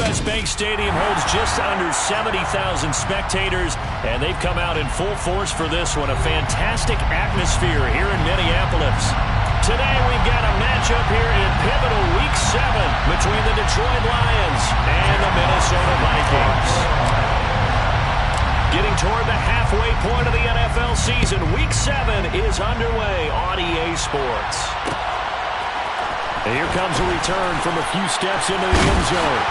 U.S. Bank Stadium holds just under 70,000 spectators, and they've come out in full force for this one. A fantastic atmosphere here in Minneapolis. Today we've got a matchup here in pivotal Week 7 between the Detroit Lions and the Minnesota Vikings. Getting toward the halfway point of the NFL season, Week 7 is underway on EA Sports. And here comes a return from a few steps into the end zone.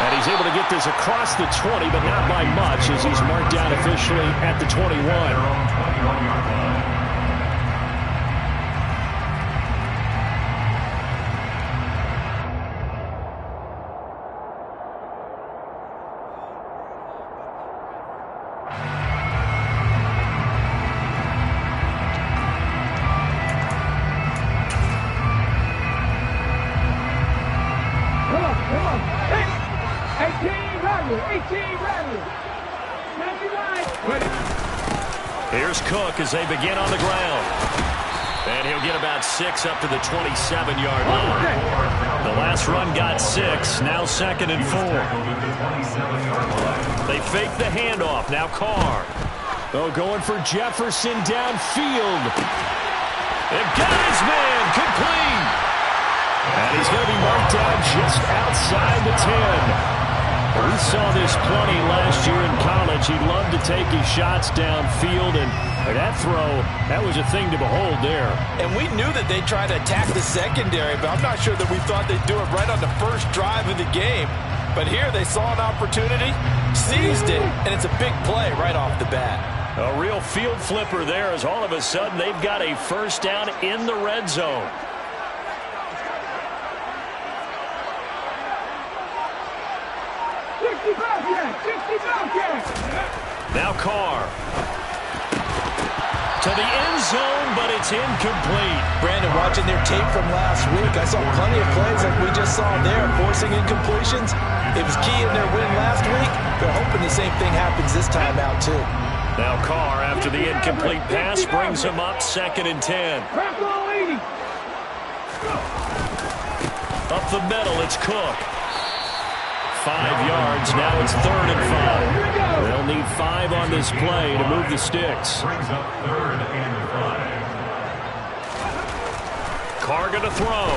And he's able to get this across the 20, but not by much, as he's marked down officially at the 21. Here's Cook as they begin on the ground. And he'll get about 6 up to the 27-yard line. The last run got 6, now 2nd and 4. They fake the handoff, now Carr. Oh, going for Jefferson downfield. And got his man, complete. And he's going to be marked down just outside the 10. We saw this plenty last year in college. He loved to take his shots downfield, and that throw, that was a thing to behold there. And we knew that they'd try to attack the secondary, but I'm not sure that we thought they'd do it right on the first drive of the game. But here they saw an opportunity, seized it, and it's a big play right off the bat. A real field flipper there, as all of a sudden they've got a first down in the red zone. Now Carr. To the end zone, but it's incomplete. Brandon, watching their tape from last week, I saw plenty of plays like we just saw there, forcing incompletions. It was key in their win last week. They're hoping the same thing happens this time out, too. Now Carr, after the incomplete pass, brings him up 2nd and 10. Up the middle, it's Cook. 5 yards, now it's 3rd and 5. They'll need 5 on this play to move the sticks. Carr going to throw.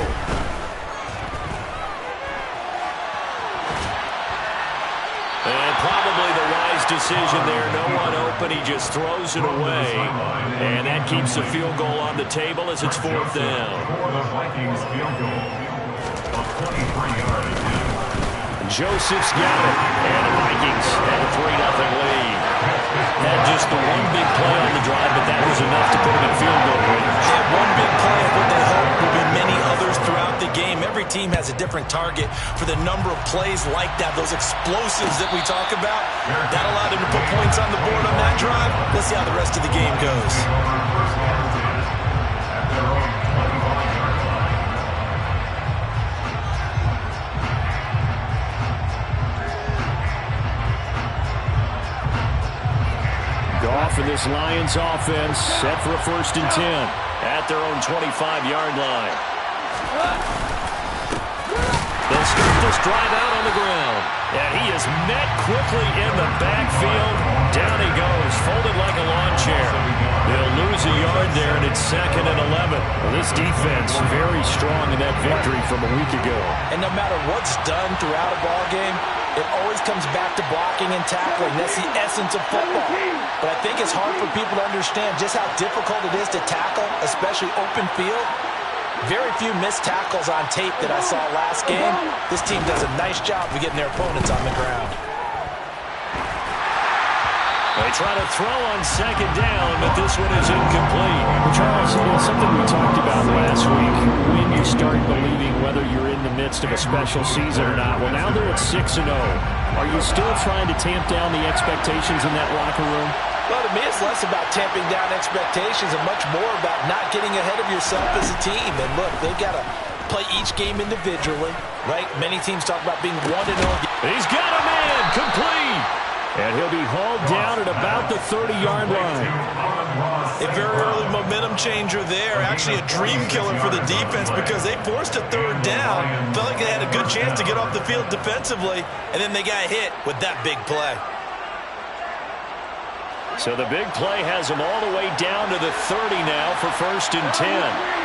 And probably the wise decision there. No one open, he just throws it away. And that keeps the field goal on the table as it's 4th down. Joseph's got it, and the Vikings have a 3-0 lead. Had just the one big play on the drive, but that was enough to put them in field goal range. That one big play of what they hope will be many others throughout the game. Every team has a different target for the number of plays like that, those explosives that we talk about. That allowed them to put points on the board on that drive. Let's see how the rest of the game goes. Goff and this Lions offense set for a 1st and 10 at their own 25-yard line. They'll start this drive out on the ground. And he is met quickly in the backfield. Down he goes, folded like a lawn chair. They'll lose a yard there, and it's 2nd and 11. Well, this defense very strong in that victory from a week ago. And no matter what's done throughout a ball game, it always comes back to blocking and tackling. That's the essence of football. But I think it's hard for people to understand just how difficult it is to tackle, especially open field. Very few missed tackles on tape that I saw last game. This team does a nice job of getting their opponents on the ground. They try to throw on 2nd down, but this one is incomplete. Charles, something we talked about last week, when you start believing whether you're in the midst of a special season or not. Well, now they're at 6-0. Are you still trying to tamp down the expectations in that locker room? Well, to me, it's less about tamping down expectations and much more about not getting ahead of yourself as a team. And look, they've got to play each game individually, right? Many teams talk about being 1-0. He's got a man, complete. And he'll be hauled down at about the 30-yard line. A very early momentum changer there. Actually a dream killer for the defense because they forced a third down. Felt like they had a good chance to get off the field defensively, and then they got hit with that big play. So the big play has them all the way down to the 30 now for 1st and 10.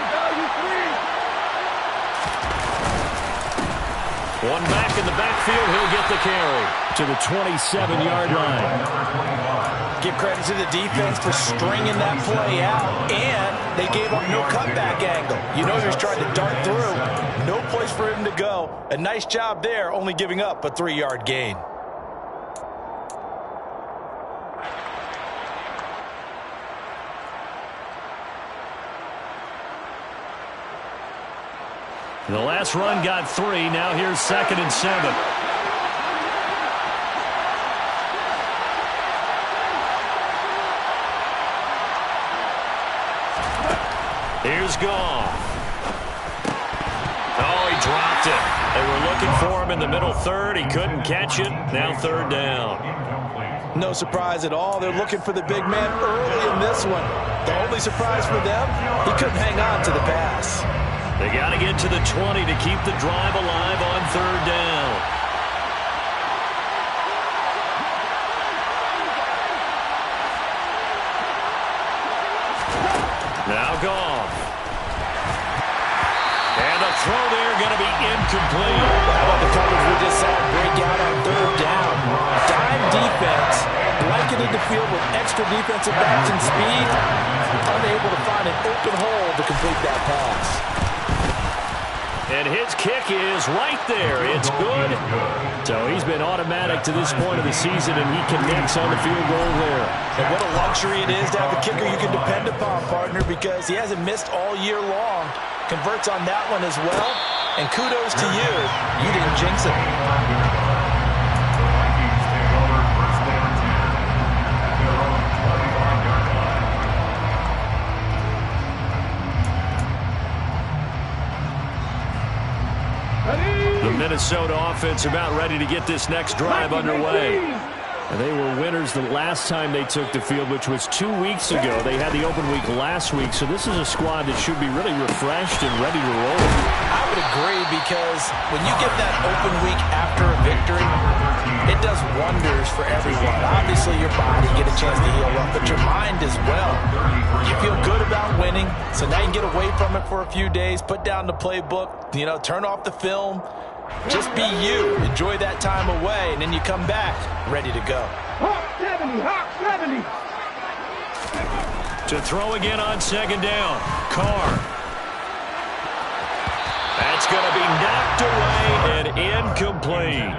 One back in the backfield, he'll get the carry to the 27-yard line. Give credit to the defense for stringing that play out, and they gave up no cutback angle. You know he's trying to dart through. No place for him to go. A nice job there, only giving up a 3-yard gain. The last run got 3. Now here's 2nd and 7. Here's Goff. Oh, he dropped it. They were looking for him in the middle third. He couldn't catch it. Now 3rd down. No surprise at all. They're looking for the big man early in this one. The only surprise for them, he couldn't hang on to the pass. They got to get to the 20 to keep the drive alive on 3rd down. Now Goff. And the throw there going to be incomplete. How about the coverage we just saw break out on 3rd down? Dime defense, blanketed the field with extra defensive backs and speed, unable to find an open hole to complete that pass. And his kick is right there. It's good. So he's been automatic to this point of the season, and he connects on the field goal there. And what a luxury it is to have a kicker you can depend upon, partner, because he hasn't missed all year long. Converts on that one as well. And kudos to you. You didn't jinx it. The Minnesota offense about ready to get this next drive underway. And they were winners the last time they took the field, which was 2 weeks ago. They had the open week last week, so this is a squad that should be really refreshed and ready to roll. I would agree, because when you get that open week after a victory, it does wonders for everyone. Obviously, your body get a chance to heal up, but your mind as well. You feel good about winning, so now you can get away from it for a few days, put down the playbook, turn off the film. Just be you. Enjoy that time away, and then you come back ready to go. Hawk 70, Hawk 70. To throw again on 2nd down. Carr. That's going to be knocked away and incomplete.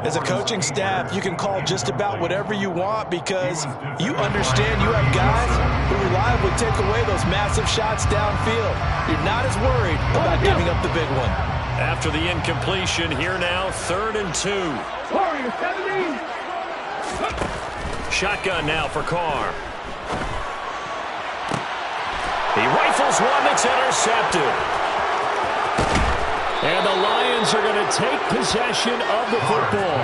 As a coaching staff, you can call just about whatever you want, because you understand you have guys who reliably take away those massive shots downfield. You're not as worried about giving up the big one. After the incompletion, here now, 3rd and 2. Warrior 70. Shotgun now for Carr. He rifles one that's intercepted. And the Lions are going to take possession of the football.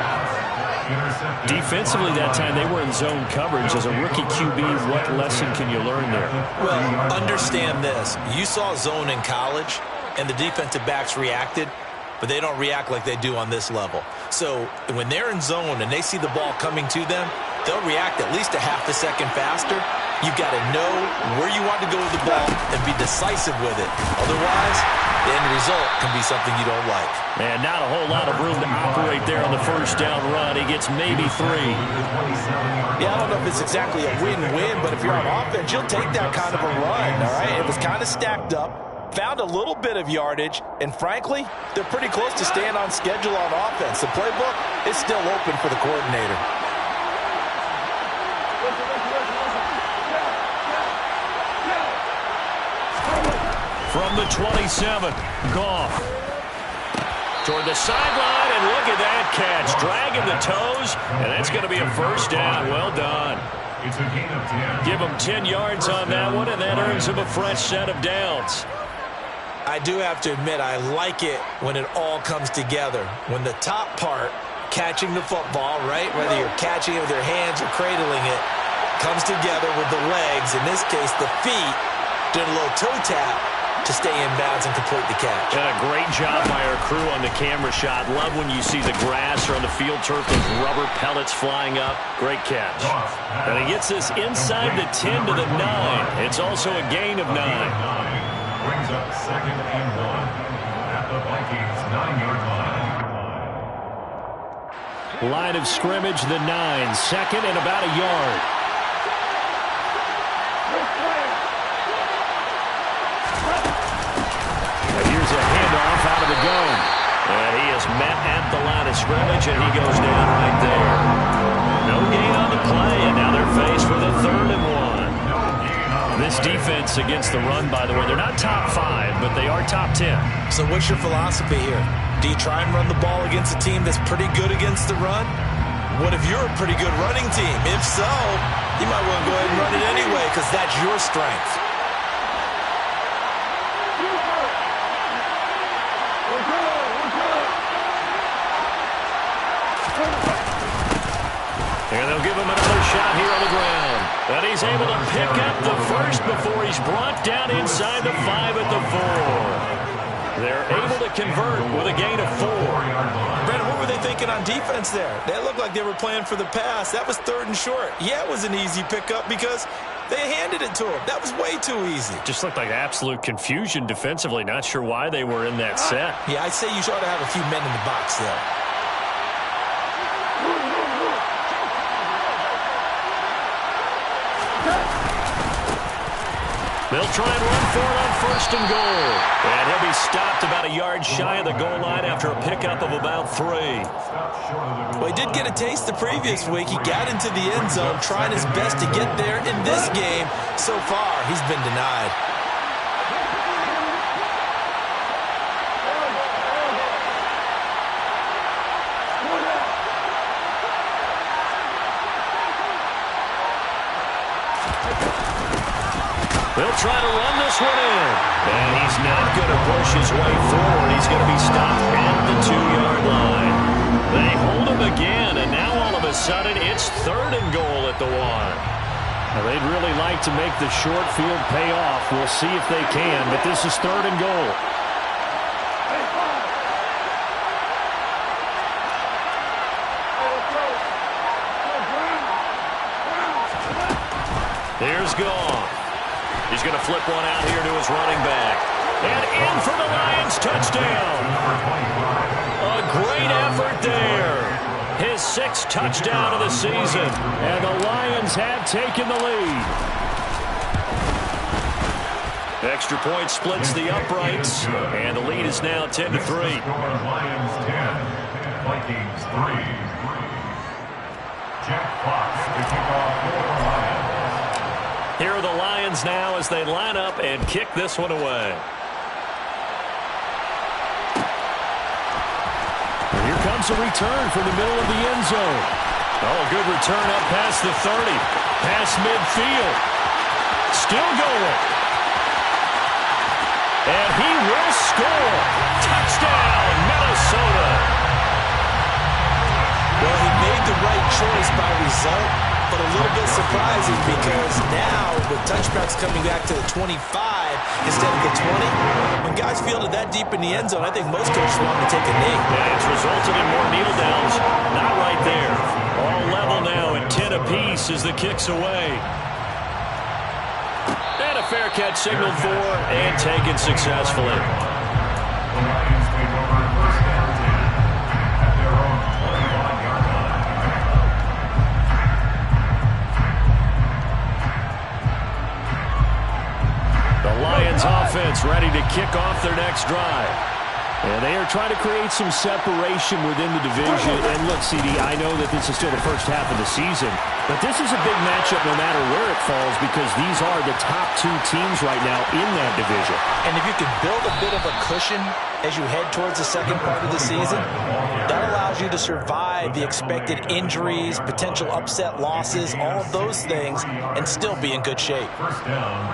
Defensively that time, they were in zone coverage. As a rookie QB, what lesson can you learn there? Well, understand this. You saw zone in college, and the defensive backs reacted, but they don't react like they do on this level. So when they're in zone and they see the ball coming to them, they'll react at least a half a second faster. You've got to know where you want to go with the ball and be decisive with it. Otherwise, the end result can be something you don't like. And not a whole lot of room to operate there on the 1st down run. He gets maybe 3. Yeah, I don't know if it's exactly a win-win, but if you're on offense, you'll take that kind of a run, all right? It was kind of stacked up, found a little bit of yardage, and frankly, they're pretty close to staying on schedule on offense. The playbook is still open for the coordinator. From the 27, Goff. Toward the sideline, and look at that catch. Dragging the toes, and that's going to be a 1st down. Well done. Give him 10 yards on that one, and that earns him a fresh set of downs. I do have to admit, I like it when it all comes together. When the top part catching the football, right? Whether you're catching it with your hands or cradling it, comes together with the legs, in this case the feet, doing a little toe tap to stay in bounds and complete the catch. And a great job by our crew on the camera shot. Love when you see the grass or on the field turf, those rubber pellets flying up. Great catch. And he gets this inside the 10 to the 9. It's also a gain of 9. Brings up 2nd and 1 at the Vikings 9-yard line. Line of scrimmage, the 9. 2nd and about a yard. Here's a handoff out of the gun. And he is met at the line of scrimmage, and he goes down right there. No gain on the play, and now they're faced with a 3rd and 1. This defense against the run, by the way, they're not top 5, but they are top 10. So what's your philosophy here? Do you try and run the ball against a team that's pretty good against the run? What if you're a pretty good running team? If so, you might want to go ahead and run it anyway because that's your strength. And they'll give him another shot here on the ground. And he's able to pick up the first before he's brought down inside the 5 at the 4. They're able to convert with a gain of 4. Brandon, what were they thinking on defense there? They looked like they were playing for the pass. That was 3rd and short. Yeah, it was an easy pickup because they handed it to him. That was way too easy. Just looked like absolute confusion defensively. Not sure why they were in that set. Yeah, I'd say you ought to have a few men in the box there. They'll try and run for it on 1st and goal. And he'll be stopped about a yard shy of the goal line after a pickup of about 3. Well, he did get a taste the previous week. He got into the end zone, trying his best to get there in this game. So far, he's been denied. They'll try to run this one in. And he's not going to push his way forward. He's going to be stopped at the 2-yard line. They hold him again, and now all of a sudden it's 3rd and goal at the 1. Now, they'd really like to make the short field pay off. We'll see if they can, but this is 3rd and goal. Here's Goff. He's going to flip one out here to his running back. And in for the Lions touchdown. A great effort there. His 6th touchdown of the season. And the Lions have taken the lead. Extra point splits the uprights. And the lead is now 10-3. Lions 10, Vikings 3. Jack Fox to kick off for the Lions. Here are the Lions now as they line up and kick this one away. And here comes a return from the middle of the end zone. Oh, a good return up past the 30. Past midfield. Still going. And he will score. Touchdown, Minnesota. Well, he made the right choice by result, but a little bit surprising because now with touchbacks coming back to the 25 instead of the 20, when guys fielded that deep in the end zone, I think most coaches want to take a knee. And it's resulted in more kneel downs. Not right there. All level now at 10 apiece as the kick's away. And a fair catch signaled for and taken successfully. The Lions take over 1st and 10 at their own 21-yard line. The Lions offense ready to kick off their next drive. And they are trying to create some separation within the division. And look, CD, I know that this is still the first half of the season, but this is a big matchup no matter where it falls because these are the top 2 teams right now in that division. And if you can build a bit of a cushion as you head towards the second part of the season, that allows you to survive the expected injuries, potential upset losses, all of those things, and still be in good shape.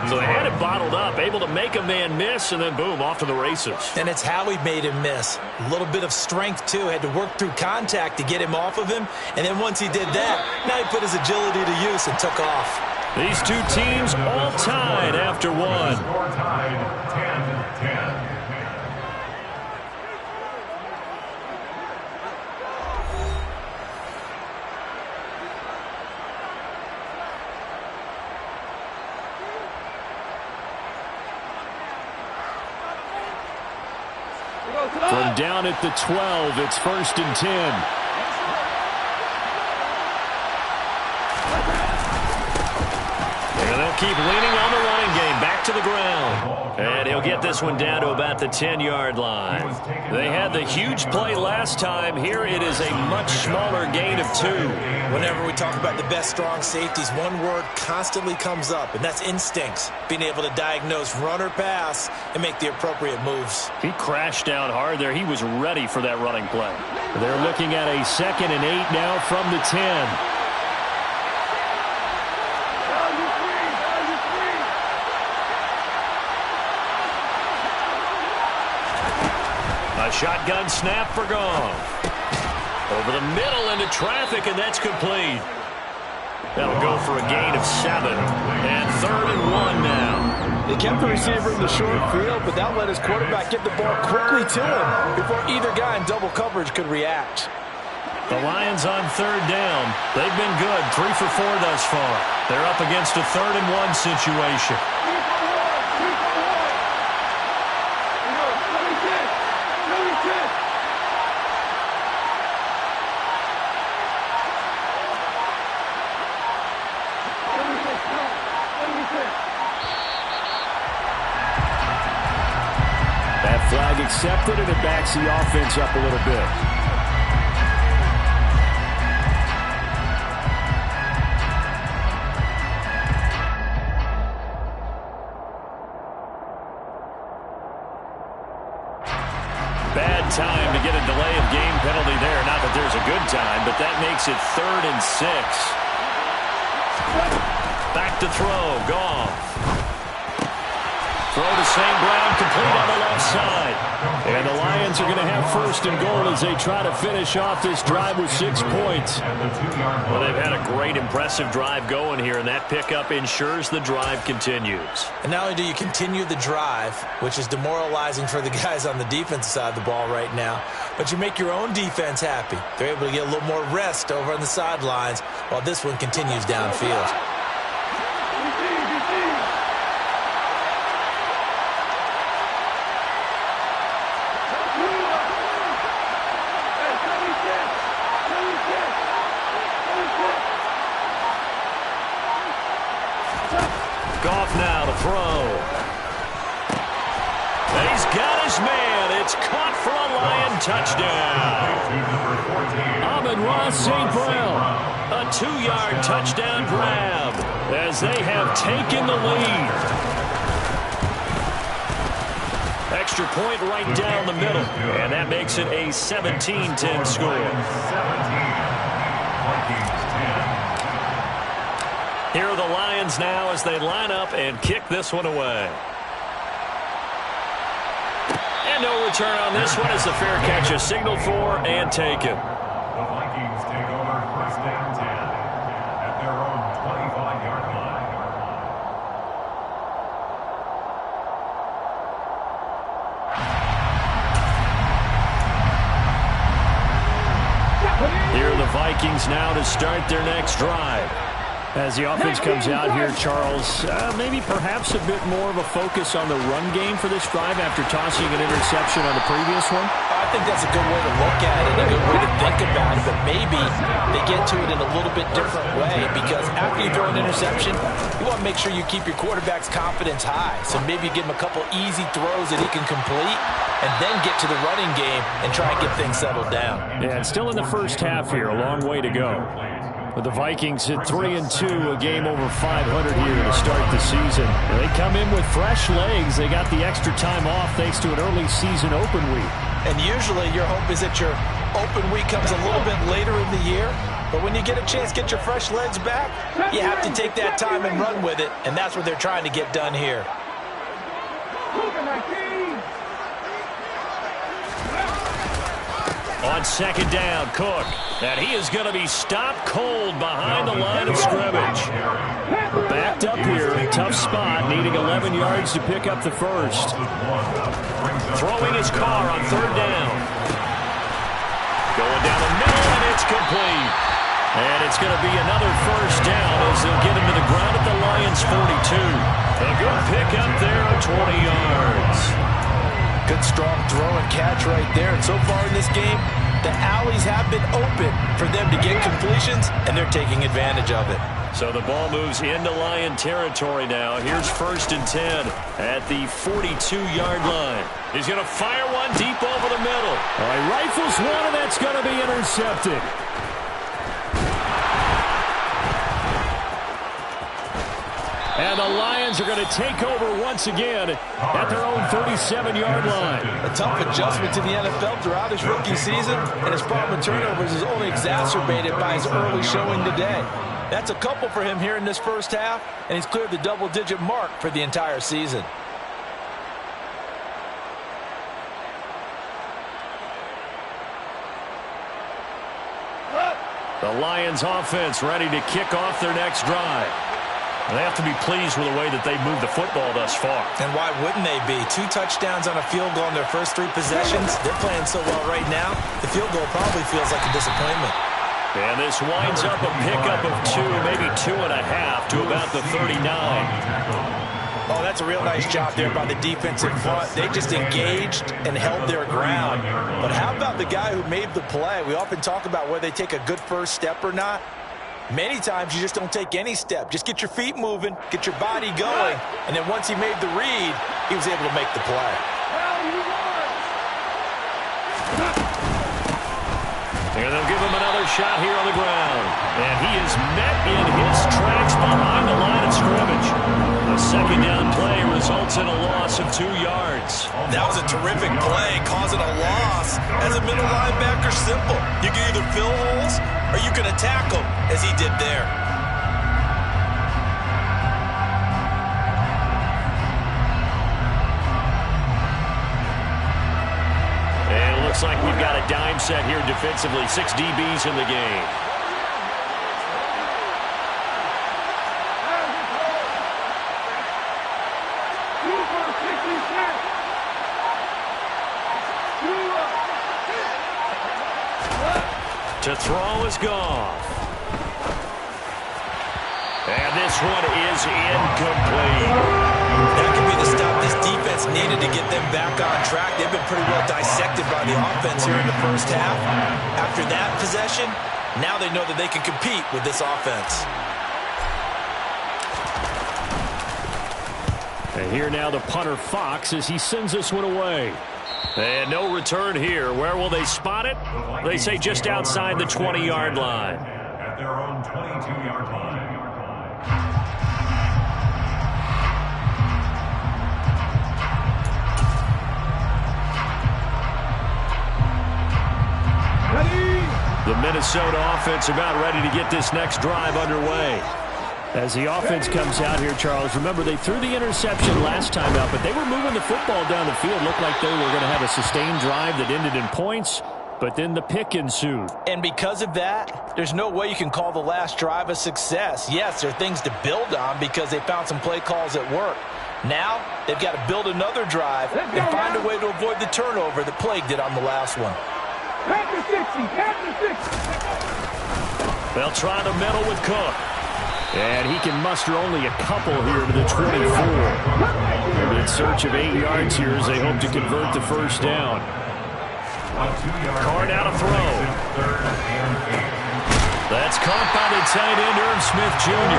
So they had it bottled up, able to make a man miss, and then boom, off to the races. And it's how he made made him miss. A little bit of strength, too. Had to work through contact to get him off of him. And then once he did that, now he put his agility to use and took off. These two teams all tied after one. Score tied 10-10. From down at the 12, it's 1st and 10. And they'll keep leaning on the running game. Back to the ground. And he'll get this one down to about the 10-yard line. They had the huge play last time. Here it is a much smaller gain of 2. Whenever we talk about the best strong safeties, one word constantly comes up, and that's instincts. Being able to diagnose run or pass and make the appropriate moves. He crashed down hard there. He was ready for that running play. They're looking at a 2nd and 8 now from the 10. A shotgun snap for Goff. Over the middle into traffic, and that's complete. That'll go for a gain of 7. And 3rd and 1 now. He kept the receiver in the short field, but that let his quarterback get the ball quickly to him before either guy in double coverage could react. The Lions on 3rd down. They've been good, 3 for 4 thus far. They're up against a 3rd and 1 situation. Flag accepted, and it backs the offense up a little bit. Bad time to get a delay of game penalty there. Not that there's a good time, but that makes it 3rd and 6. Back to throw. Goff. Throw to St. Brown, complete on the left side. And the Lions are going to have 1st and goal as they try to finish off this drive with 6 points. Well, they've had a great, impressive drive going here, and that pickup ensures the drive continues. And not only do you continue the drive, which is demoralizing for the guys on the defensive side of the ball right now, but you make your own defense happy. They're able to get a little more rest over on the sidelines while this one continues downfield. Goff now to throw. He's got his man. It's caught for a Lion touchdown. Amon-Ra St. Brown. A 2-yard touchdown grab as they have taken the lead. Extra point right down the middle. And that makes it a 17-10 score. 17. Vikings 10. Here are the Lions now as they line up and kick this one away. And no return on this one as the fair catch is signaled for and taken. The Vikings take over 1st and 10 at their own 25-yard line. Here are the Vikings now to start their next drive. As the offense comes out here, Charles, maybe perhaps a bit more of a focus on the run game for this drive after tossing an interception on the previous one? I think that's a good way to look at it, a good way to think about it, but maybe they get to it in a little bit different way because after you throw an interception, you want to make sure you keep your quarterback's confidence high. So maybe you give him a couple easy throws that he can complete and then get to the running game and try and get things settled down. Yeah, and still in the first half here, a long way to go. But the Vikings hit 3-2, a game over 500 here to start the season. They come in with fresh legs. They got the extra time off thanks to an early season open week. And usually your hope is that your open week comes a little bit later in the year. But when you get a chance to get your fresh legs back, you have to take that time and run with it. And that's what they're trying to get done here. On second down, Cook. And he is going to be stopped cold behind the line of scrimmage. Backed up here, tough spot, needing 11 yards to pick up the first. Throwing his car on third down. Going down the middle, and it's complete. And it's going to be another first down as they'll get him to the ground at the Lions' 42. A good pickup there, 20 yards. Good strong throw and catch right there. And so far in this game, the alleys have been open for them to get completions, and they're taking advantage of it. So the ball moves into Lion territory now. Here's 1st and 10 at the 42-yard line. He's going to fire one deep over the middle. All right, rifles one, and that's going to be intercepted. And the Lions are going to take over once again at their own 37-yard line. A tough adjustment to the NFL throughout his rookie season, and his problem with turnovers is only exacerbated by his early showing today. That's a couple for him here in this first half, and he's cleared the double-digit mark for the entire season. The Lions offense ready to kick off their next drive. They have to be pleased with the way that they've moved the football thus far. And why wouldn't they be? 2 touchdowns on a field goal in their first 3 possessions. They're playing so well right now, the field goal probably feels like a disappointment. And this winds up a pickup of 2, maybe 2.5 to about the 39. Oh, that's a real nice job there by the defensive front. They just engaged and held their ground. But how about the guy who made the play? We often talk about whether they take a good first step or not. Many times you just don't take any step. Just get your feet moving, get your body going, and then once he made the read, he was able to make the play. And they'll give him another shot here on the ground. And he is met in his tracks behind the line of scrimmage. The second down play results in a loss of 2 yards. That was a terrific play, causing a loss. As a middle linebacker, simple. You can either fill holes or you can attack them, as he did there. And it looks like we've got a dime set here defensively. 6 DBs in the game. To throw is Goff. And this one is incomplete. That could be the stop this defense needed to get them back on track. They've been pretty well dissected by the offense here in the first half. After that possession, now they know that they can compete with this offense. And here now the punter Fox as he sends this one away. And no return here. Where will they spot it? They say just outside the 20-yard line. At their own 22-yard line. The Minnesota offense about ready to get this next drive underway. As the offense comes out here, Charles, remember they threw the interception last time out, but they were moving the football down the field. Looked like they were going to have a sustained drive that ended in points, but then the pick ensued. And because of that, there's no way you can call the last drive a success. Yes, there are things to build on because they found some play calls at work. Now, they've got to build another drive and find a way to avoid the turnover that plagued it on the last one. They'll try the middle with Cook. And he can muster only a couple here to the 24. And in search of 8 yards here as they hope to convert the first down. Card out of throw. That's caught by the tight end, Irv Smith Jr.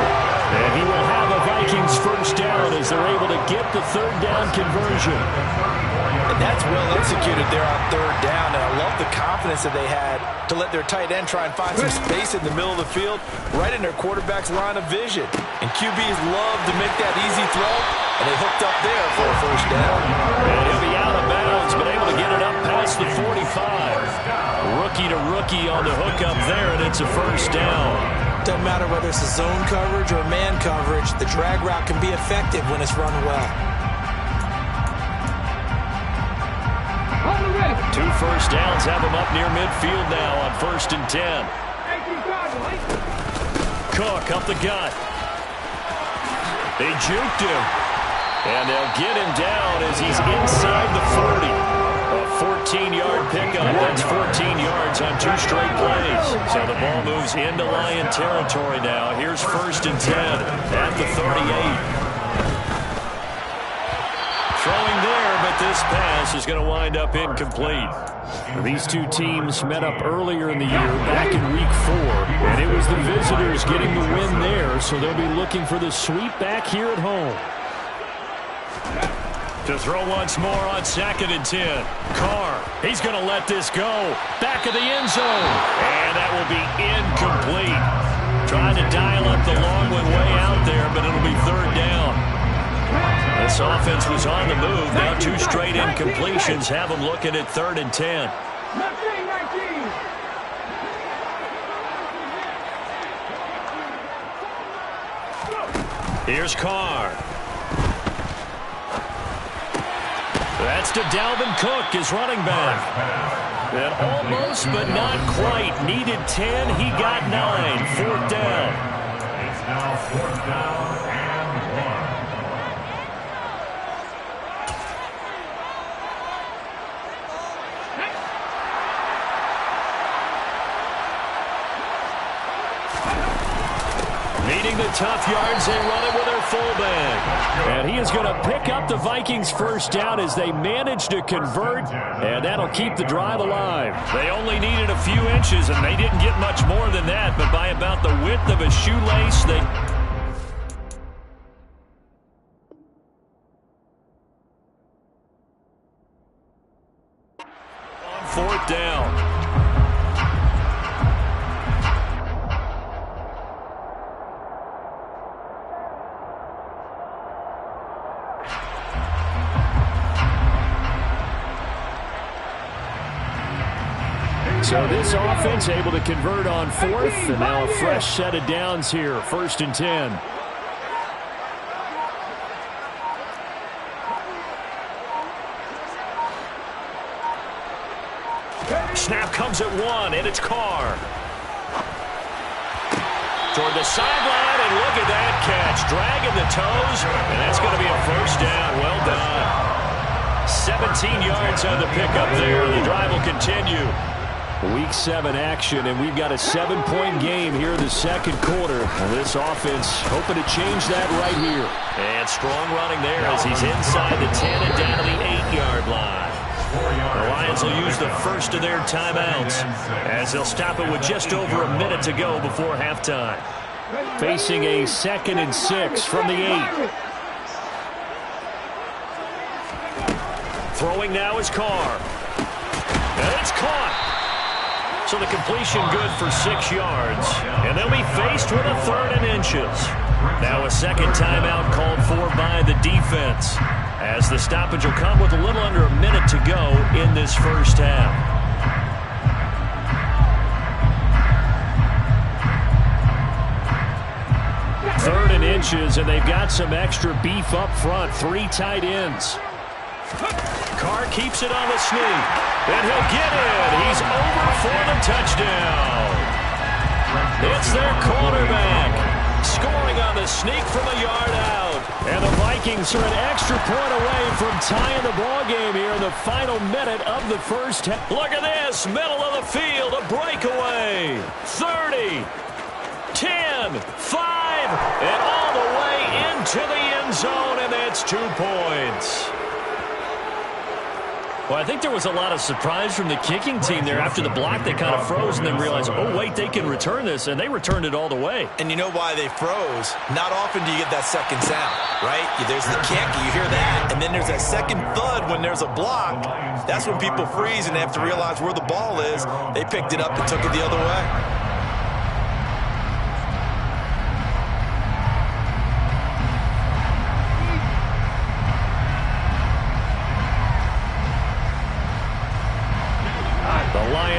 And he will have a Vikings first down as they're able to get the third down conversion. And that's well executed there on third down. And I love the confidence that they had to let their tight end try and find some space in the middle of the field, right in their quarterback's line of vision. And QBs love to make that easy throw, and they hooked up there for a first down. And he'll be out of bounds, but able to get it up past the 45. Rookie to rookie on the hookup there, and it's a first down. Doesn't matter whether it's a zone coverage or man coverage, the drag route can be effective when it's run well. 2 first downs have them up near midfield now on 1st and 10. Cook up the gut. They juked him. And they'll get him down as he's inside the 40. A 14-yard pickup. That's 14 yards on 2 straight plays. So the ball moves into Lion territory now. Here's 1st and 10 at the 38. Throwing there, but this pass is going to wind up incomplete. These two teams met up earlier in the year, back in week 4, and it was the visitors getting the win there, so they'll be looking for the sweep back here at home. To throw once more on 2nd and 10. Carr, he's going to let this go. Back of the end zone. And that will be incomplete. Trying to dial up the long one way out there, but it'll be 3rd down. This offense was on the move. Now 2 straight incompletions have them looking at 3rd and 10. Here's Carr. That's to Dalvin Cook, his running back. And almost, but not quite. Needed 10. He got 9. 4th down. It's now 4th down and 1. Needing the tough yards, they run it with their fullback. And he is going to pick up the Vikings' 1st down as they manage to convert, and that'll keep the drive alive. They only needed a few inches, and they didn't get much more than that, but by about the width of a shoelace, they... On 4th down. So this offense able to convert on 4th, and now a fresh set of downs here, 1st and 10. Snap comes at 1, and it's Carr. Toward the sideline, and look at that catch. Dragging the toes, and that's going to be a 1st down. Well done. 17 yards on the pickup there. The drive will continue. Week 7 action, and we've got a 7-point game here in the 2nd quarter. And this offense hoping to change that right here. And strong running there as he's inside the 10 and down to the 8-yard line. The Lions will use the first of their timeouts as they'll stop it with just over a minute to go before halftime. Facing a 2nd and 6 from the 8. Throwing now is Carr. And it's caught. So the completion good for 6 yards. And they'll be faced with a 3rd and inches. Now a 2nd timeout called for by the defense, as the stoppage will come with a little under a minute to go in this 1st half. Third and inches, and they've got some extra beef up front. 3 tight ends. Carr keeps it on the sneak, and he'll get it. He's over for the touchdown. It's their quarterback scoring on the sneak from a yard out. And the Vikings are an extra point away from tying the ball game here in the final minute of the 1st half. Look at this, middle of the field, a breakaway. 30, 10, 5, and all the way into the end zone, and that's 2 points. Well, I think there was a lot of surprise from the kicking team there. After the block, they kind of froze and then realized, oh, wait, they can return this, and they returned it all the way. And you know why they froze? Not often do you get that second sound, right? There's the kick, you hear that, and then there's that second thud when there's a block. That's when people freeze and they have to realize where the ball is. They picked it up and took it the other way.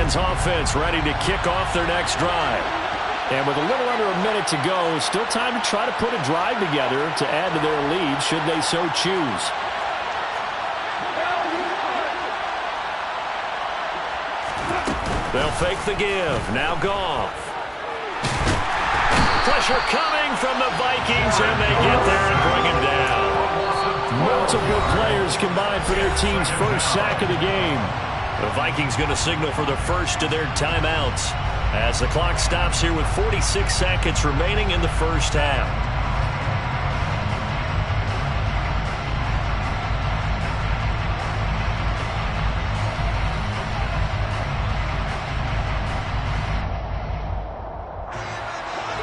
Offense ready to kick off their next drive. And with a little under a minute to go, still time to try to put a drive together to add to their lead should they so choose. They'll fake the give. Now Goff. Pressure coming from the Vikings, and they get there and bring him down. Multiple players combined for their team's first sack of the game. The Vikings going to signal for the first of their timeouts as the clock stops here with 46 seconds remaining in the first half.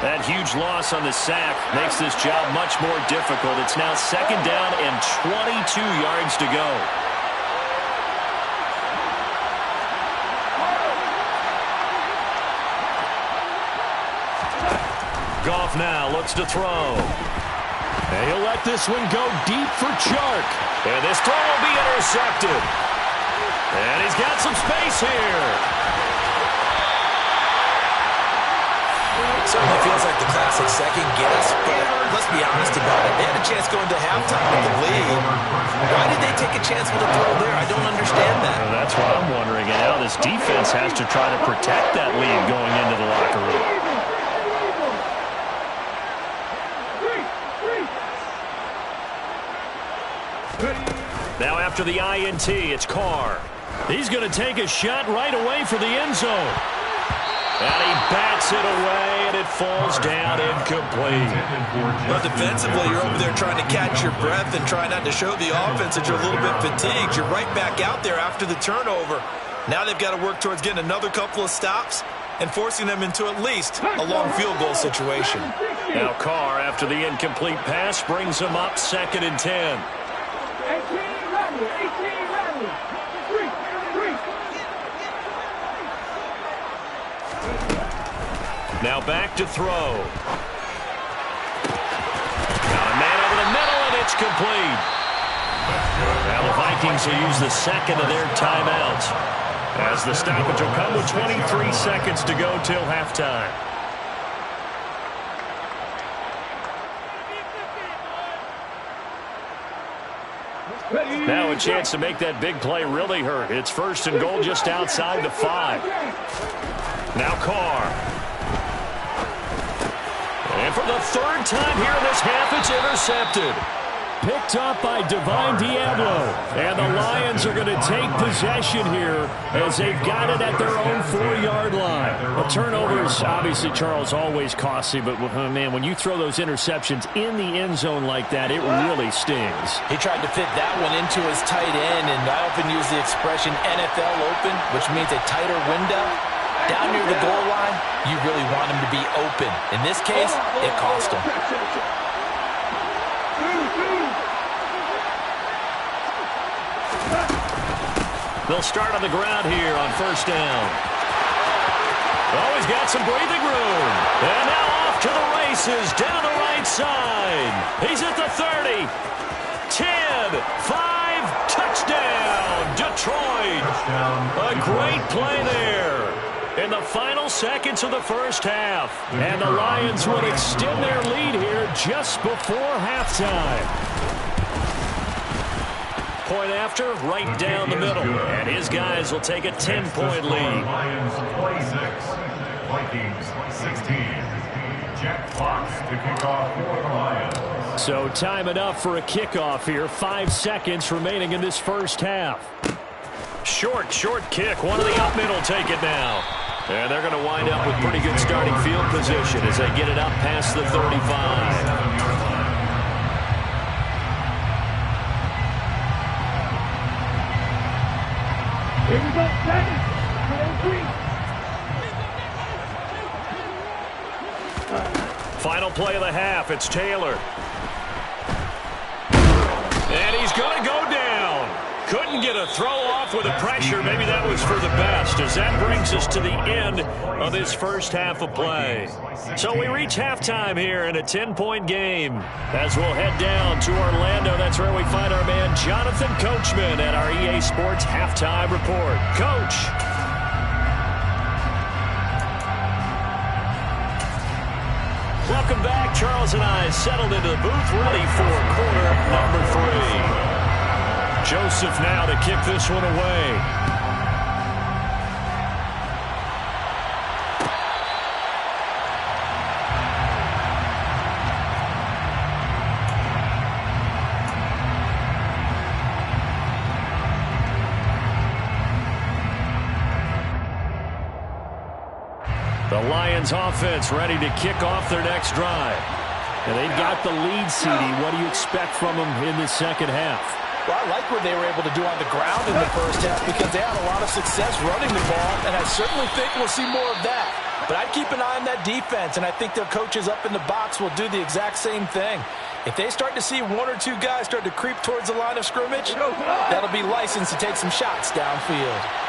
That huge loss on the sack makes this job much more difficult. It's now second down and 22 yards to go. Goff now looks to throw. And he'll let this one go deep for Chark. And this throw will be intercepted. And he's got some space here. Certainly feels like the classic second guess, but let's be honest about it. They had a chance going to halftime with the lead. Why did they take a chance with a throw there? I don't understand that. Well, that's what I'm wondering. And now this defense has to try to protect that lead going into the locker room. Now after the INT, it's Carr. He's going to take a shot right away for the end zone. And he bats it away, and it falls down incomplete. But defensively, you're over there trying to catch your breath and try not to show the offense that you're a little bit fatigued. You're right back out there after the turnover. Now they've got to work towards getting another couple of stops and forcing them into at least a long field goal situation. Now Carr, after the incomplete pass, brings him up 2nd and 10. 18 rally, 18 rally. Three. Now back to throw. Got a man over the middle, and it's complete. Now the Vikings will use the second of their timeouts as the stoppage will come with 23 seconds to go till halftime. Now a chance to make that big play really hurt. It's 1st and goal just outside the 5. Now Carr. And for the 3rd time here in this half, it's intercepted. Picked up by Divine Diablo. And the Lions are going to take possession here as they've got it at their own 4-yard line. A turnover is obviously, Charles, always costly. But, man, when you throw those interceptions in the end zone like that, it really stings. He tried to fit that one into his tight end, and I often use the expression NFL open, which means a tighter window. Down near the goal line, you really want him to be open. In this case, it cost him. They'll start on the ground here on 1st down. Oh, he's got some breathing room. And now off to the races down the right side. He's at the 30. 10, 5, touchdown, Detroit. A great play there in the final seconds of the first half. And the Lions will extend their lead here just before halftime. Point after, right down the middle. And his guys will take a 10-point lead. Lions 26, Vikings 16. Jack Fox to kick off for the Lions. So time enough for a kickoff here. 5 seconds remaining in this first half. Short kick. One of the up middle take it now. And they're going to wind up with pretty good starting field position as they get it up past the 35. Here we go, second. 3. Final play of the half. It's Taylor. And he's going to go down. Couldn't get a throw off with the pressure. Maybe that was for the best, as that brings us to the end of this first half of play. So we reach halftime here in a 10-point game. As we'll head down to Orlando, that's where we find our man Jonathan Coachman at our EA Sports Halftime Report. Coach. Welcome back. Charles and I settled into the booth, ready for quarter number 3. Joseph now to kick this one away. The Lions offense ready to kick off their next drive. And they've got the lead, CD. What do you expect from them in the second half? Well, I like what they were able to do on the ground in the first half because they had a lot of success running the ball, and I certainly think we'll see more of that. But I'd keep an eye on that defense, and I think their coaches up in the box will do the exact same thing. If they start to see one or two guys start to creep towards the line of scrimmage, that'll be licensed to take some shots downfield.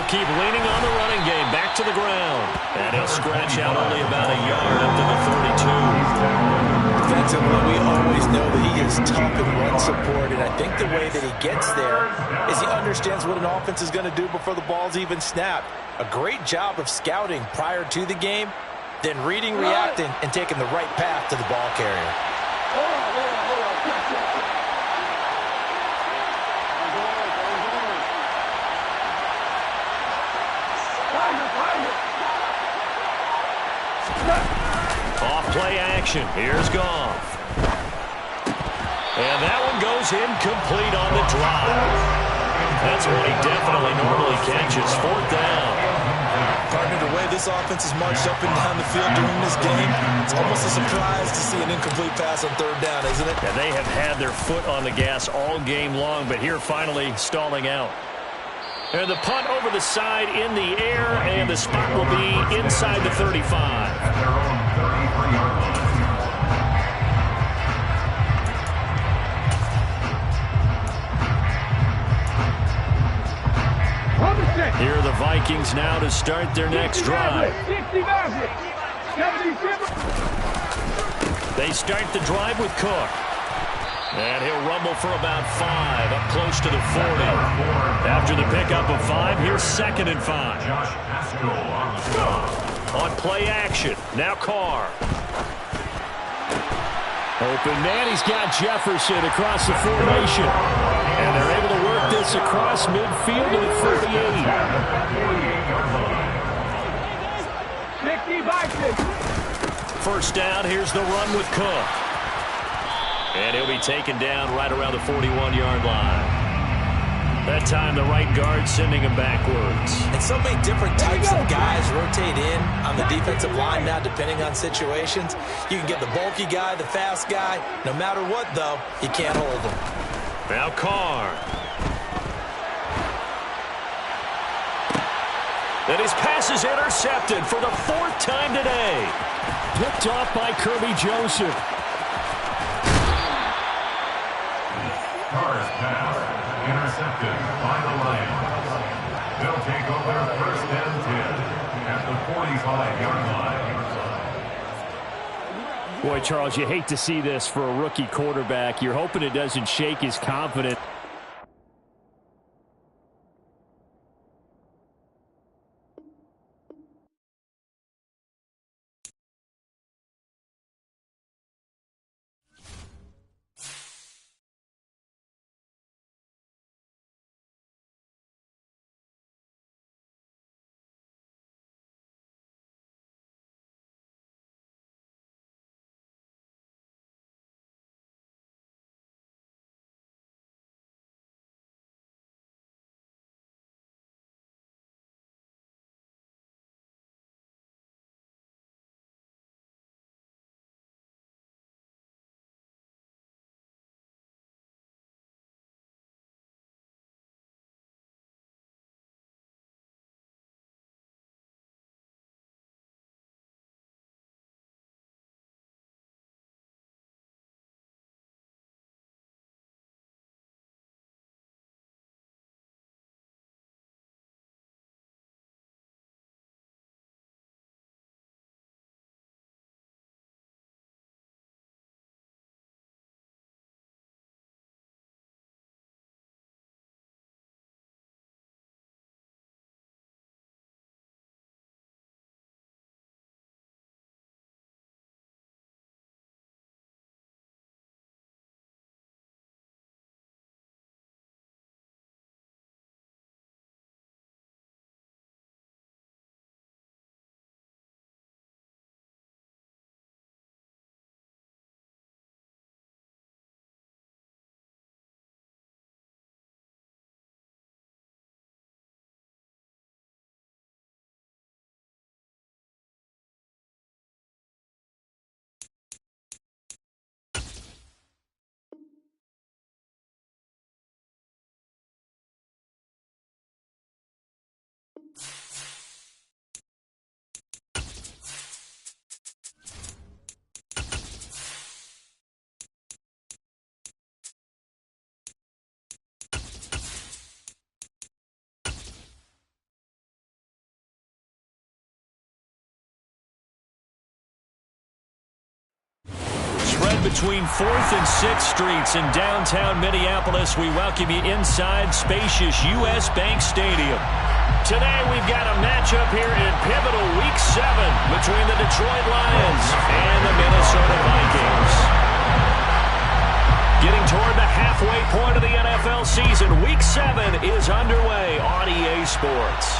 Keep leaning on the running game. Back to the ground. And he'll scratch out only about a yard up to the 32. Defensively, we always know that he is tough in run support, and I think the way that he gets there is he understands what an offense is going to do before the ball's even snapped. A great job of scouting prior to the game, then reading, reacting, and taking the right path to the ball carrier. Off-play action. Here's Goff. And that one goes incomplete on the drive. That's what he definitely normally catches. Fourth down. Partner, the way this offense has marched up and down the field during this game, it's almost a surprise to see an incomplete pass on third down, isn't it? And they have had their foot on the gas all game long, but here finally stalling out. And the punt over the side in the air, and the spot will be inside the 35. At their own 33-yard line. Here are the Vikings now to start their next drive. They start the drive with Cook. And he'll rumble for about 5, up close to the 40. After the pickup of 5, here's 2nd and 5. Josh Haskell on the stop. On play action, now Carr. Open man, he's got Jefferson across the formation. And they're able to work this across midfield to the 38. 60 First down, here's the run with Cook. And he'll be taken down right around the 41-yard line. That time the right guard sending him backwards. And so many different types of guys rotate in on the defensive line now depending on situations. You can get the bulky guy, the fast guy. No matter what, though, you can't hold him. Now Carr. And his pass is intercepted for the 4th time today. Picked off by Kirby Joseph. Carr's pass intercepted by the Lions. They'll take over 1st and 10 at the 45-yard line. Boy, Charles, you hate to see this for a rookie quarterback. You're hoping it doesn't shake his confidence. Between 4th and 6th Streets in downtown Minneapolis, we welcome you inside spacious U.S. Bank Stadium. Today we've got a matchup here in pivotal Week 7 between the Detroit Lions and the Minnesota Vikings. Getting toward the halfway point of the NFL season, Week 7 is underway on EA Sports.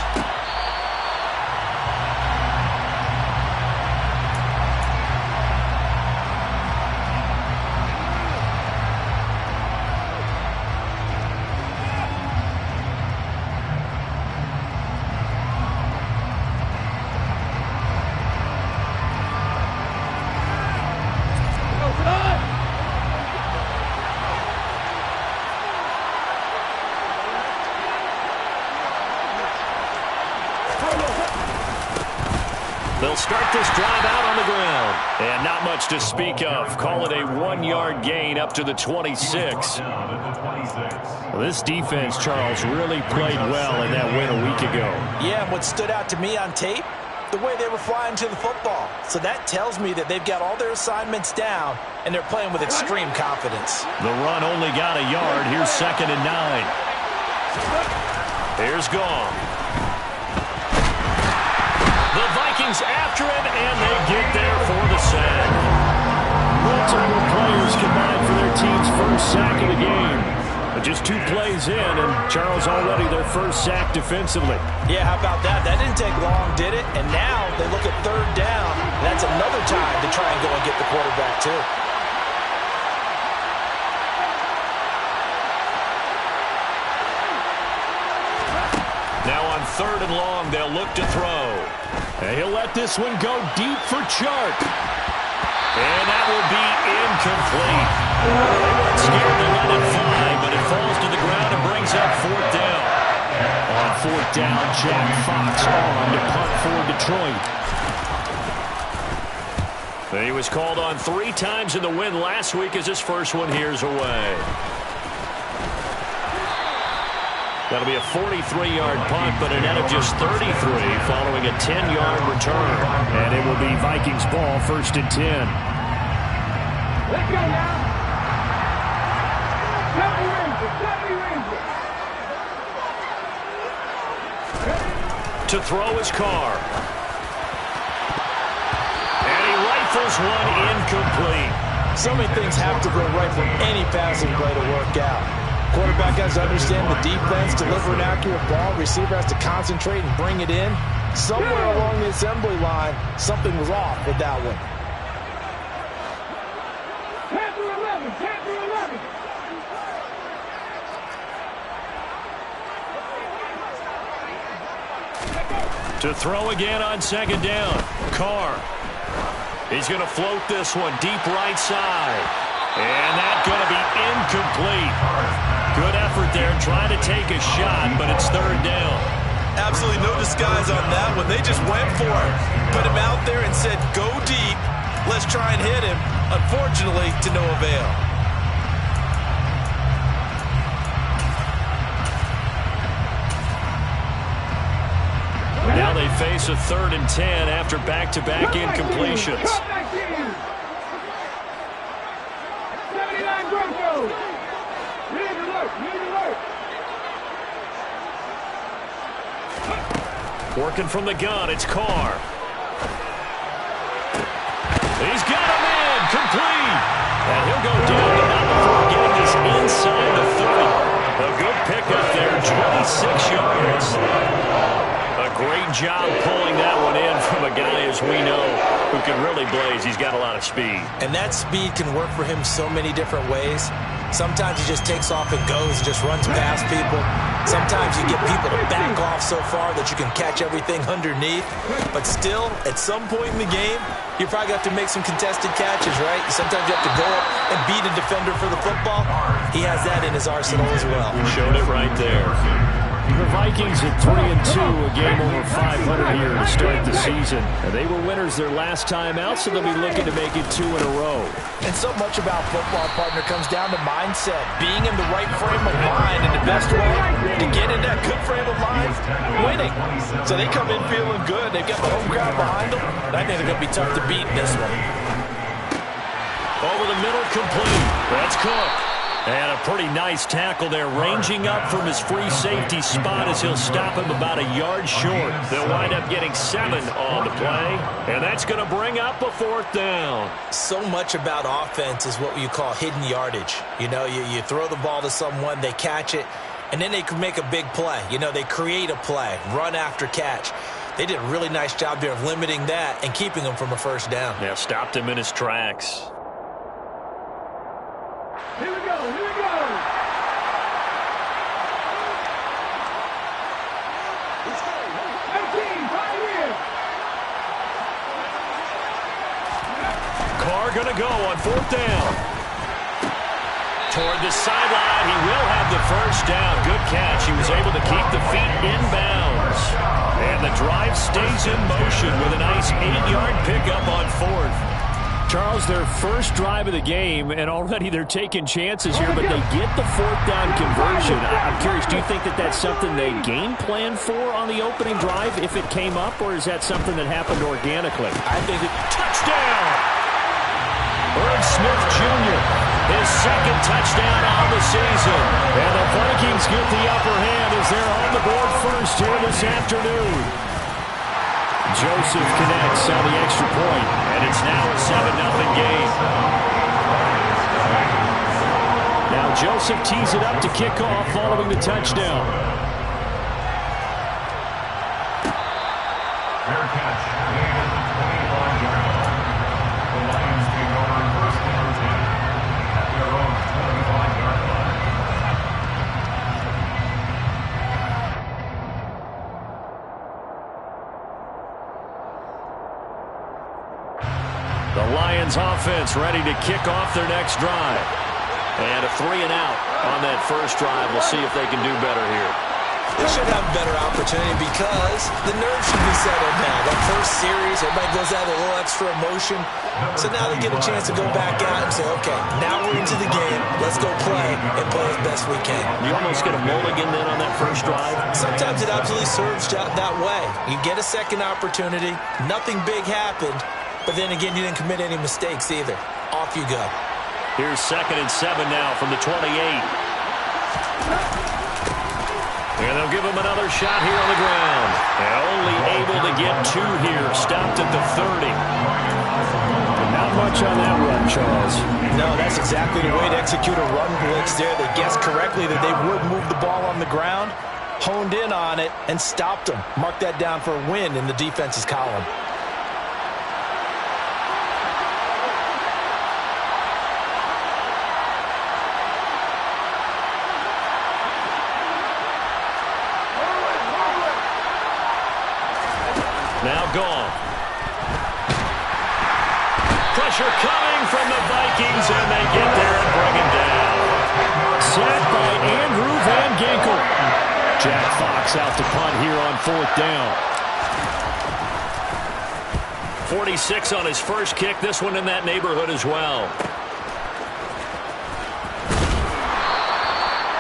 They'll start this drive out on the ground. And not much to speak of. Call it a 1-yard gain up to the 26. Well, this defense, Charles, really played well in that win a week ago. Yeah, and what stood out to me on tape, the way they were flying to the football. So that tells me that they've got all their assignments down, and they're playing with extreme confidence. The run only got a yard. Here's 2nd and 9. Here's Gong. The Vikings after him, and they get there for the sack. Multiple players combined for their team's first sack of the game. But just 2 plays in, and Charles already their first sack defensively. Yeah, how about that? That didn't take long, did it? And now they look at 3rd down. And that's another time to try and go and get the quarterback, too. Now on 3rd and long, they'll look to throw. And he'll let this one go deep for Chark. And that will be incomplete. They weren't scared to let it fly, but it falls to the ground and brings up 4th down. On 4th down, Jack Fox on to punt for Detroit. He was called on 3 times in the win last week as his first one here's away. That'll be a 43-yard punt, but a net of just 33 following a 10-yard return. And it will be Vikings ball, 1st and 10. Let's go now. To throw his car. And he rifles one incomplete. So many things have to go right for any passing play to work out. Quarterback has to understand the defense, deliver an accurate ball. Receiver has to concentrate and bring it in. Somewhere along the assembly line, something was off with that one. To throw again on 2nd down. Carr. He's going to float this one deep right side. And that's going to be incomplete. Good effort there trying to take a shot, but it's 3rd down. Absolutely no disguise on that one. They just went for it. Put him out there and said, go deep. Let's try and hit him. Unfortunately, to no avail. Now they face a 3rd and 10 after back-to-back incompletions. Working from the gun, it's Carr. He's got him in, complete. And he'll go down to not before getting this inside the 30. A good pickup there, 26 yards. A great job pulling that one in from a guy, as we know, who can really blaze. He's got a lot of speed. And that speed can work for him so many different ways. Sometimes he just takes off and goes and just runs past people. Sometimes you get people to back off so far that you can catch everything underneath. But still, at some point in the game, you probably have to make some contested catches, right? Sometimes you have to go up and beat a defender for the football. He has that in his arsenal as well. Showed it right there. The Vikings at 3-2, a game over 500 here to start the season. And they were winners their last time out, so they'll be looking to make it 2 in a row. And so much about football, partner, comes down to mindset. Being in the right frame of mind, and the best way to get in that good frame of mind, winning. So they come in feeling good. They've got the home crowd behind them. And I think they're going to be tough to beat in this one. Over the middle, complete. That's Cook. And a pretty nice tackle there, ranging up from his free safety spot as he'll stop him about a yard short. They'll wind up getting 7 on the play, and that's going to bring up a 4th down. So much about offense is what you call hidden yardage. You know, you throw the ball to someone, they catch it, and then they can make a big play. You know, they create a play, run after catch. They did a really nice job there of limiting that and keeping him from a 1st down. Yeah, stopped him in his tracks. Here we go, here we go. Let's go. 19, right here. Carr going to go on 4th down. Toward the sideline, he will have the 1st down. Good catch. He was able to keep the feet inbounds. And the drive stays in motion with a nice 8-yard pickup on 4th. Charles, their first drive of the game, and already they're taking chances here, but they get the 4th down conversion. I'm curious, do you think that that's something they game planned for on the opening drive if it came up, or is that something that happened organically? I think Touchdown! Irv Smith Jr., his 2nd touchdown on the season. And the Vikings get the upper hand as they're on the board first here this afternoon. Joseph connects on the extra point, and it's now a 7-0 game. Now Joseph tees it up to kick off following the touchdown. Fair catch. Made at the 25-yard line. The Lions take over 1st and 10 at their own 25-yard line. The Lions offense ready to kick off their next drive. And a 3-and-out on that first drive. We'll see if they can do better here. they should have a better opportunity because the nerves should be settled now. That first series, everybody goes out with a little extra emotion. So now they get a chance to go back out and say, okay, now we're into the game. Let's go play and play as best we can. You almost get a mulligan then on that first drive? Sometimes it absolutely serves that way. You get a second opportunity. Nothing big happened. But then again, you didn't commit any mistakes either. Off you go. Here's 2nd and 7 now from the 28. And they'll give him another shot here on the ground. And only able to get 2 here. Stopped at the 30. Not much on that run, Charles. No, that's exactly the way to execute a run blitz there. They guessed correctly that they would move the ball on the ground, honed in on it, and stopped them. Mark that down for a win in the defense's column. Now gone. Pressure coming from the Vikings, and they get there and bring him down. Sacked by Andrew Van Ginkel. Jack Fox out to punt here on 4th down. 46 on his first kick. This one in that neighborhood as well.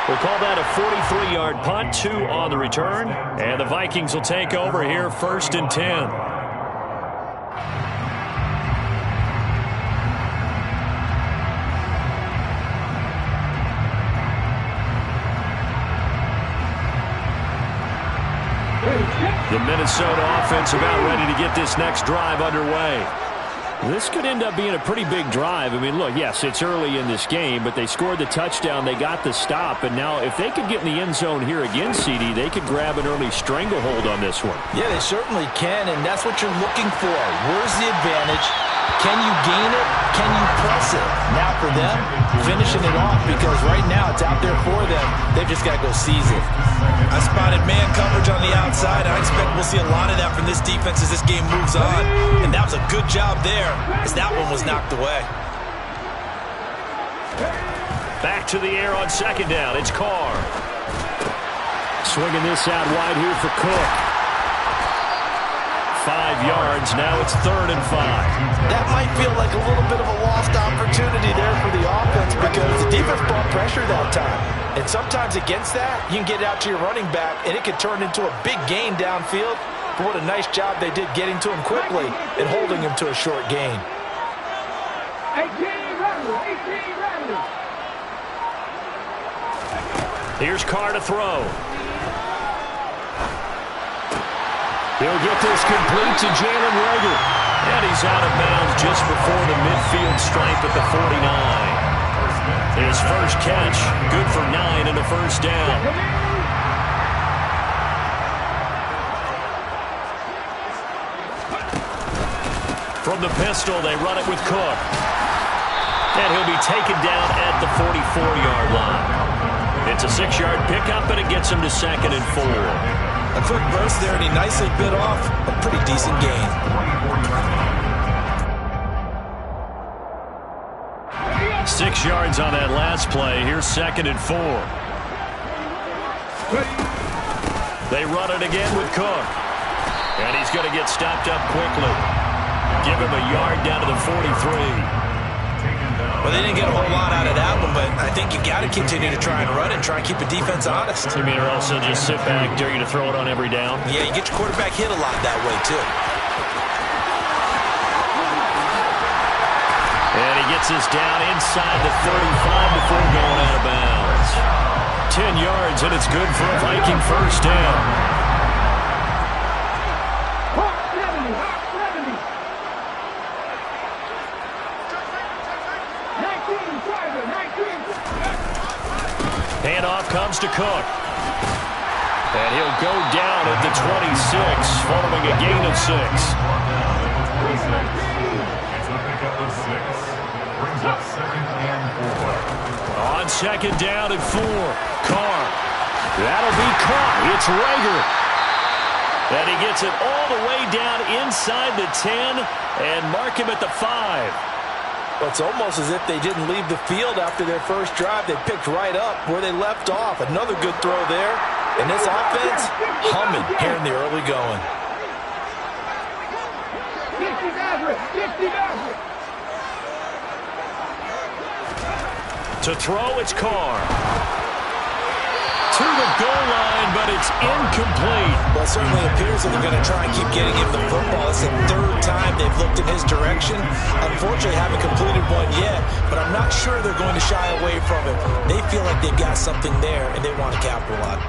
We'll call that a 43-yard punt, 2 on the return. And the Vikings will take over here 1st and 10. The Minnesota offense about ready to get this next drive underway. This could end up being a pretty big drive. I mean, look, yes, it's early in this game, but they scored the touchdown, they got the stop, and now if they could get in the end zone here again, CD, they could grab an early stranglehold on this one. Yeah, they certainly can, and that's what you're looking for. Where's the advantage? Can you gain it? Can you press it? Now for them, finishing it off, because right now it's out there for them. They've just got to go seize it. I spotted man coverage on the outside. I expect we'll see a lot of that from this defense as this game moves on. And that was a good job there as that one was knocked away. Back to the air on 2nd down. It's Carr. Swinging this out wide here for Cook. 5 yards. Now it's 3rd and 5. That might feel like a little bit of a lost opportunity there for the offense because the defense brought pressure that time. And sometimes against that, you can get out to your running back, and it could turn into a big gain downfield. But what a nice job they did getting to him quickly and holding him to a short gain. 18 ready. Here's Carr to throw. He'll get this complete to Jalen Reagor. And he's out of bounds just before the midfield stripe at the 49. His first catch, good for 9 and a first down. From the pistol, they run it with Cook. And he'll be taken down at the 44-yard line. It's a 6-yard pickup, and it gets him to 2nd and 4. A quick burst there, and he nicely bit off a pretty decent gain. Six yards on that last play. Here's 2nd and 4. They run it again with Cook. And he's going to get stopped up quickly. Give him a yard down to the 43. Well, they didn't get a whole lot out of that one, but I think you got to continue to try and run and try and keep the defense honest. You mean, or else they'll just sit back, dare you to throw it on every down? Yeah, you get your quarterback hit a lot that way, too. And he gets this down inside the 35 before going out of bounds. 10 yards, and it's good for a Viking first down. Handoff comes to Cook. And he'll go down at the 26, following a gain of 6. On 2nd down and 4. Carr. That'll be caught. It's Reagor. And he gets it all the way down inside the 10 and mark him at the 5. Well, it's almost as if they didn't leave the field after their first drive. They picked right up where they left off. Another good throw there. And this offense humming here in the early going. 50. To throw, it's Carr. To the goal line, but it's incomplete. Well, it certainly appears that they're going to try and keep getting him the football. It's the 3rd time they've looked in his direction. Unfortunately, haven't completed one yet, but I'm not sure they're going to shy away from it. They feel like they've got something there, and they want to capitalize.